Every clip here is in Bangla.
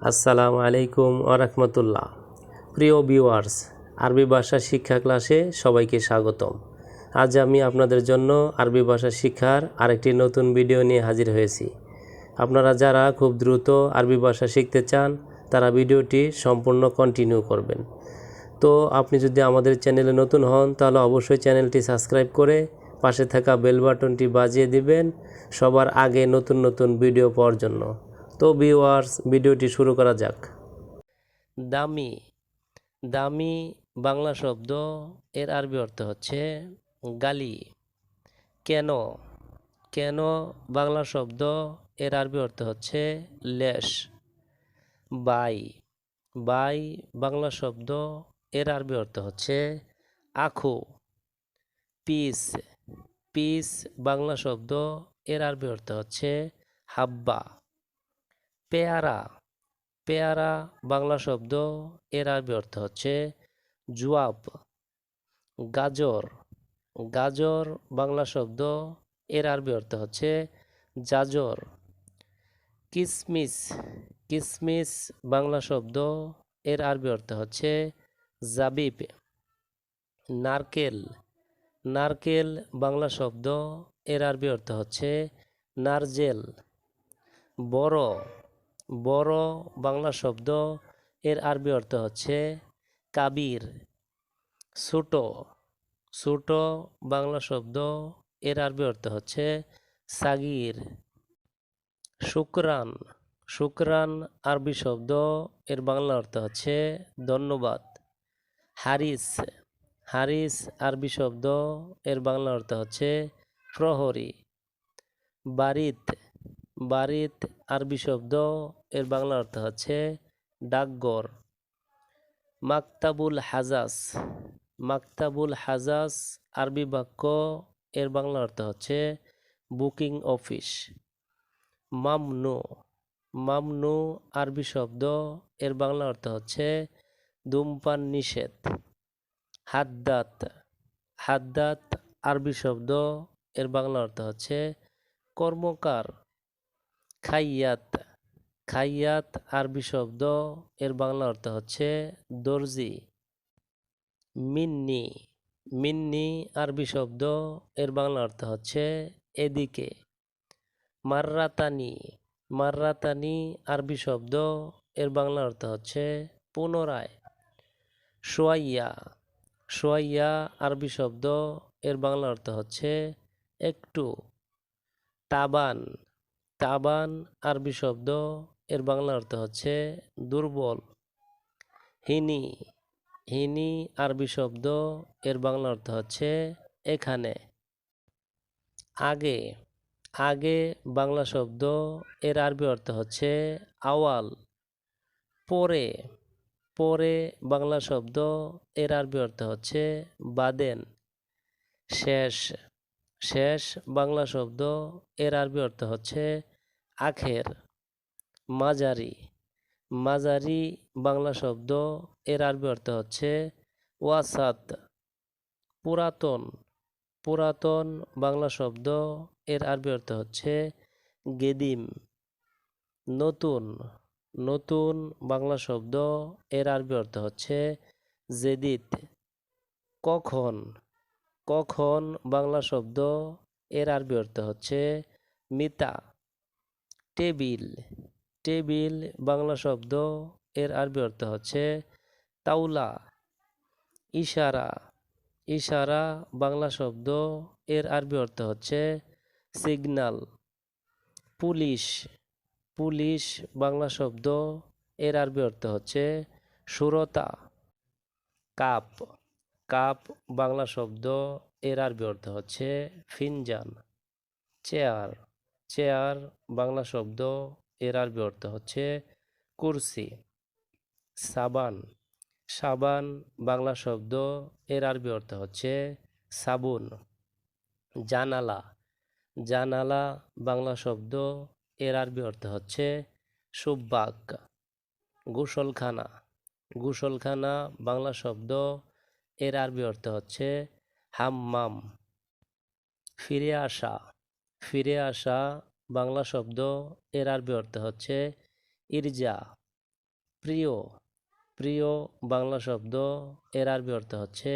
আসসালামু আলাইকুম ওরহমতুল্লাহ। প্রিয় ভিউয়ার্স, আরবি ভাষা শিক্ষা ক্লাসে সবাইকে স্বাগতম। আজ আমি আপনাদের জন্য আরবি ভাষা শিক্ষার আরেকটি নতুন ভিডিও নিয়ে হাজির হয়েছি। আপনারা যারা খুব দ্রুত আরবি ভাষা শিখতে চান তারা ভিডিওটি সম্পূর্ণ কন্টিনিউ করবেন। তো আপনি যদি আমাদের চ্যানেলে নতুন হন তাহলে অবশ্যই চ্যানেলটি সাবস্ক্রাইব করে পাশে থাকা বেল বাটনটি বাজিয়ে দিবেন সবার আগে নতুন নতুন ভিডিও পাওয়ার জন্য। তো ভিউয়ার্স, ভিডিওটি শুরু করা যাক। দামি। দামি বাংলা শব্দ, এর আরবি অর্থ হচ্ছে গালি। কেন। কেন বাংলা শব্দ, এর আরবি অর্থ হচ্ছে লেশ। বাই। বাই বাংলা শব্দ, এর আরবি অর্থ হচ্ছে আখু। পিস। পিস বাংলা শব্দ, এর আরবি অর্থ হচ্ছে হাব্বা। পেয়ারা। পেয়ারা বাংলা শব্দ, এর আরবি অর্থ হচ্ছে জুয়াব। গাজর। গাজর বাংলা শব্দ, এর আরবি অর্থ হচ্ছে জাজর। কিসমিস। কিসমিস বাংলা শব্দ, এর আরবি অর্থ হচ্ছে জাবিব। নারকেল। নারকেল বাংলা শব্দ, এর আরবি অর্থ হচ্ছে নারজেল। বড়। বড় বাংলা শব্দ, এর আরবি অর্থ হচ্ছে কাবির। ছোট। ছোট বাংলা শব্দ, এর আরবি অর্থ হচ্ছে সাগির। শুকরান। শুকরান আরবি শব্দ, এর বাংলা অর্থ হচ্ছে ধন্যবাদ। হারিস। হারিস আরবি শব্দ, এর বাংলা অর্থ হচ্ছে প্রহরী। বারিত। বারিত আরবি শব্দ, এর বাংলা অর্থ হচ্ছে ডাকঘর। মাকতাবুল হাজাস। মাকতাবুল হাজাস আরবি বাক্য, এর বাংলা অর্থ হচ্ছে বুকিং অফিস। মামনু। মামনু আরবি শব্দ, এর বাংলা অর্থ হচ্ছে ধূমপান নিষেধ। হাদ্দাত। হাদ্দাত আরবি শব্দ, এর বাংলা অর্থ হচ্ছে কর্মকার। খাইয়াত। খাইয়াত আরবি শব্দ, এর বাংলা অর্থ হচ্ছে দর্জি। মিন্নি। মিন্নি আরবি শব্দ, এর বাংলা অর্থ হচ্ছে এদিকে। মাররাতানি। মাররাতানি আরবি শব্দ, এর বাংলা অর্থ হচ্ছে পুনরায়। সোয়াইয়া। সোয়াইয়া আরবি শব্দ, এর বাংলা অর্থ হচ্ছে একটু। তাবান। তাবান আরবি শব্দ, এর বাংলা অর্থ হচ্ছে দুর্বল। হিনি। হিনি আরবি শব্দ, এর বাংলা অর্থ হচ্ছে এখানে। আগে। আগে বাংলা শব্দ, এর আরবি অর্থ হচ্ছে আওয়াল। পরে। পরে বাংলা শব্দ, এর আরবি অর্থ হচ্ছে বাদেন। শেষ। শেষ বাংলা শব্দ, এর আরবি অর্থ হচ্ছে আখের। মাঝারি। মাঝারি বাংলা শব্দ, এর আরবি অর্থ হচ্ছে ওয়াসাত। পুরাতন। পুরাতন বাংলা শব্দ, এর আরবি অর্থ হচ্ছে গেদিম। নতুন। নতুন বাংলা শব্দ, এর আরবি অর্থ হচ্ছে জেদিদ। কখন। কখন বাংলা শব্দ, এর আরবি অর্থ হচ্ছে মিতা। টেবিল। টেবিল বাংলা শব্দ, এর আরবি অর্থ হচ্ছে তাওলা। ইশারা। ইশারা বাংলা শব্দ, এর আরবি অর্থ হচ্ছে সিগন্যাল। পুলিশ। পুলিশ বাংলা শব্দ, এর আরবি অর্থ হচ্ছে সুরতা। কাপ। কাপ বাংলা শব্দ, এর আরবি অর্থ হচ্ছে ফিনজান। চেয়ার। চেয়ার বাংলা শব্দ, এর আরবি অর্থ হচ্ছে কুরসি। সাবান। সাবান বাংলা শব্দ, এর আরবি অর্থ হচ্ছে সাবুন। জানালা। জানালা বাংলা শব্দ, এর আরবি অর্থ হচ্ছে সুব্বাক। গোসলখানা। গোসলখানা বাংলা শব্দ, এর আরবি অর্থ হচ্ছে হাম্মাম। ফিরে আসা। ফিরে আসা বাংলা শব্দ, এর আরবি অর্থ হচ্ছে ইরজা। প্রিয়, প্রিয় বাংলা শব্দ এর আরবি অর্থ হচ্ছে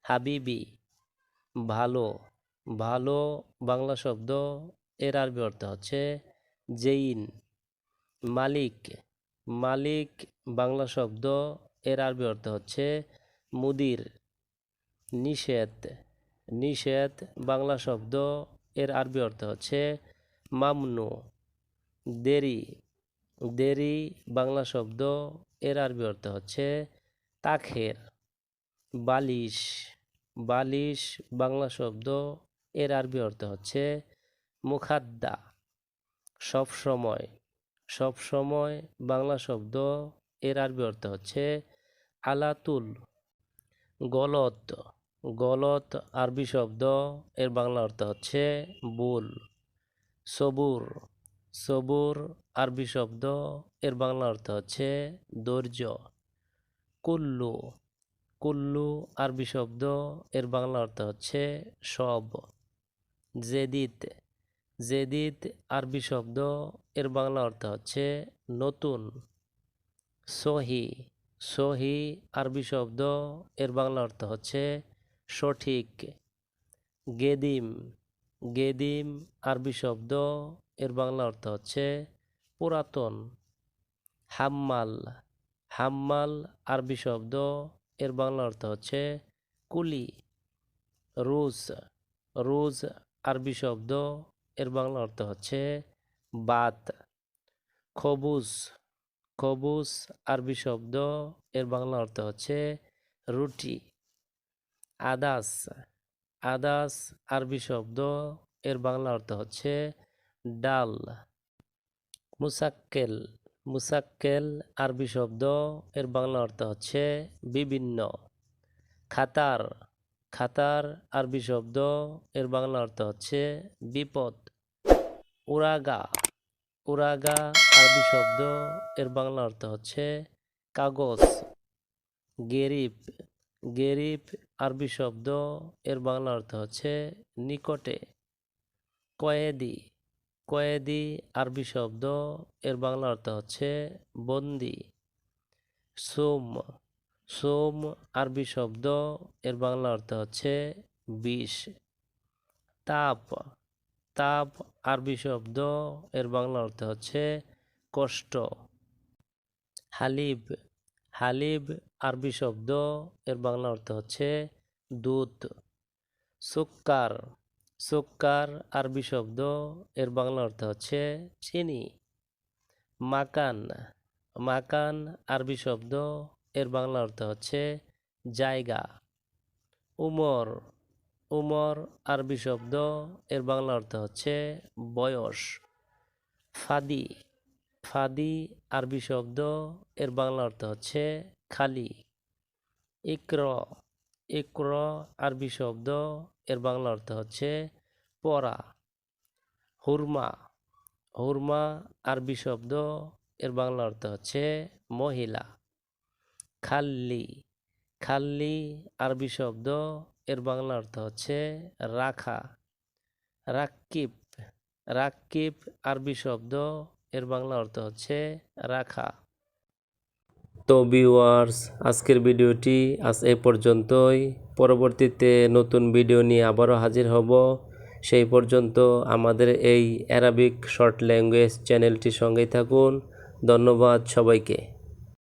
হাবিবি। ভালো, ভালো বাংলা শব্দ এর আরবি অর্থ হচ্ছে জেইন। মালিক, মালিক বাংলা শব্দ এর আরবি অর্থ হচ্ছে মুদির। নিষেধ, নিষেধ বাংলা শব্দ এর আরবি অর্থ হচ্ছে মামনু। দেরি, দেরি বাংলা শব্দ এর আরবি অর্থ হচ্ছে তাখের। বালিশ, বালিশ বাংলা শব্দ এর আরবি অর্থ হচ্ছে মুখাদ্দা। সবসময়, সবসময় বাংলা শব্দ এর আরবি অর্থ হচ্ছে আলাতুল। গলত, গলত আরবি শব্দ এর বাংলা অর্থ হচ্ছে ভুল। সবুর, সবুর আরবি শব্দ এর বাংলা অর্থ হচ্ছে ধৈর্য। কুল্লু, কুল্লু আরবি শব্দ এর বাংলা অর্থ হচ্ছে সব। জেদিদ, জেদিদ আরবি শব্দ এর বাংলা অর্থ হচ্ছে নতুন। সহি, সহি আরবি শব্দ এর বাংলা অর্থ হচ্ছে সঠিক। গেদিম, গেদিম আরবি শব্দ এর বাংলা অর্থ হচ্ছে পুরাতন। হাম্মাল, হাম্মাল আরবি শব্দ এর বাংলা অর্থ হচ্ছে কুলি। রুজ, রুজ আরবি শব্দ এর বাংলা অর্থ হচ্ছে বাত। খবুজ, খবুজ আরবি শব্দ এর বাংলা অর্থ হচ্ছে রুটি। আদাস, আদাস আরবি শব্দ এর বাংলা অর্থ হচ্ছে ডাল। মুসাক্কেল, মুসাক্কেল আরবি শব্দ এর বাংলা অর্থ হচ্ছে বিভিন্ন। খাতার, খাতার আরবি শব্দ এর বাংলা অর্থ হচ্ছে বিপদ। উরাগা, উরাগা আরবি শব্দ এর বাংলা অর্থ হচ্ছে কাগজ। গেরিব, গেরিব আরবি শব্দ এর বাংলা অর্থ হচ্ছে নিকটে। কয়েদি, কয়েদি আরবি শব্দ এর বাংলা অর্থ হচ্ছে বন্দি। সোম, সোম আরবি শব্দ এর বাংলা অর্থ হচ্ছে বিষ। তাপ, তাপ আরবি শব্দ এর বাংলা অর্থ হচ্ছে কষ্ট। হালিব, হালিব আরবি শব্দ এর বাংলা অর্থ হচ্ছে দুধ। সুক্কার, সুক্কার আরবি শব্দ এর বাংলা অর্থ হচ্ছে চিনি। মাকান, মাকান আরবি শব্দ এর বাংলা অর্থ হচ্ছে জায়গা। উমর, উমর আরবি শব্দ এর বাংলা অর্থ হচ্ছে বয়স। ফাদি, ফাদি আরবি শব্দ এর বাংলা অর্থ হচ্ছে খালি। ইক্র, ইক্র আরবি শব্দ এর বাংলা অর্থ হচ্ছে পড়া। হুরমা, হুরমা আরবি শব্দ এর বাংলা অর্থ হচ্ছে মহিলা। খাল্লি, খাল্লি আরবি শব্দ এর বাংলা অর্থ হচ্ছে রাখা। রাক্কিব, রাক্কিব আরবি শব্দ এর বাংলা অর্থ হচ্ছে রাখা। তো ভিউয়ার্স, আজকের ভিডিওটি আজ এ পর্যন্তই। পরবর্তীতে নতুন ভিডিও নিয়ে আবারও হাজির হব। সেই পর্যন্ত আমাদের এই অ্যারাবিক শর্ট ল্যাঙ্গুয়েজ চ্যানেলটির সঙ্গেই থাকুন। ধন্যবাদ সবাইকে।